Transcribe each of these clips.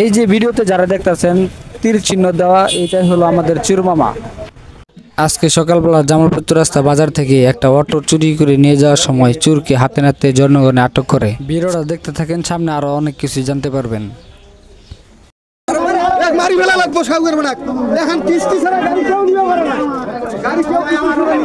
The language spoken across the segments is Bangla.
এই যে ভিডিওতে যারা দেখতেছেন তীর চিহ্ন দেওয়া, এটাই হলো আমাদের চোর মামা। আজকে সকালবেলা জামালপুর রাস্তা বাজার থেকে একটা অটো চুরি করে নিয়ে যাওয়ার সময় চোরকে হাতে নাতে জনগণে আটক করে। ভিডিওটা দেখতে থাকেন, সামনে আরো অনেক কিছু জানতে পারবেন। মারি ফেলা লাগবো সব করবো না এখন কিস্তি ছাড়া গাড়ি কেউ নিয়ে পারে না গাড়ি কেউ কি করে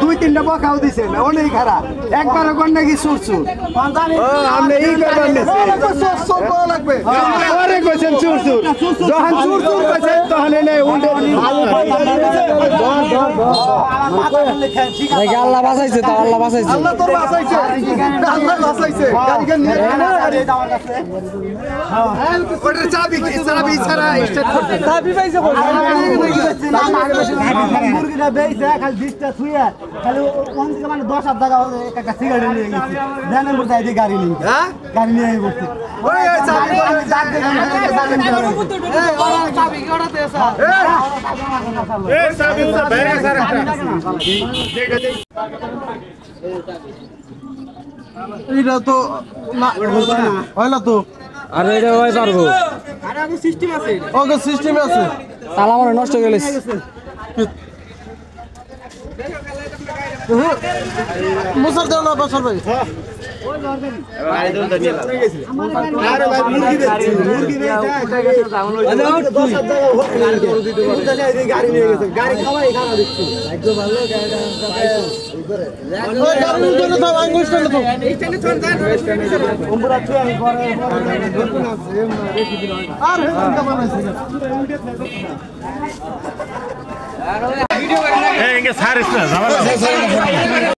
দুই তিনটা বকাও দিছে অনেক খারাপ একবার নাকি সুর সুর লাগবে চুর চুর যখন চুর চুর করছে তখন আল্লাহ বাঁচাইছে তো আল্লাহ বাঁচাইছে আল্লাহ তোর বাঁচাইছে আল্লাহ বাঁচাইছে গাড়িকে নিয়ে ওটার চাবি চাবি ছাড়া স্টার্ট করতে চাবি পাইছে মুরগিটা বেইছে খালি দিশটা ছুঁয়া খালি কোন দিকে মানে 10 টাকা একটা সিগারেট নিয়ে গেছে জানেন মধ্যে আইদি গাড়ি নিয়ে হ্যাঁ গাড়ি নিয়ে বসে ওই চাবি এই ওরা চাবি কি ওটা দে স্যার এই চাবি তো বাইরে স্যার এটা তো না হইলো তো আর এটা হয় পারবো আরে আগে সিস্টেম আছে ওকে সিস্টেম আছে তালা আমার নষ্ট হয়ে গেছে মুসার দেও না বসর ভাই গাড়ি দৌড় নিয়ে আরে ভাই মুরগি দেখছি মুরগি দেখছি 10 টাকা গাড়ি নিয়ে গেছে গাড়ি খাওয়াই খাওয়া দেখছি একদম ভালো গাড়িটা ওই গাড়ি নিয়ে তো আঙ্গুল স্ট্যান্ড তো স্ট্যান্ডে চল যান উমরা তুই আমি পরে দেখুন আছে রেখে দিন আর হেনটা বানাইছে ভিডিও করে না এই ইনকে সারিস না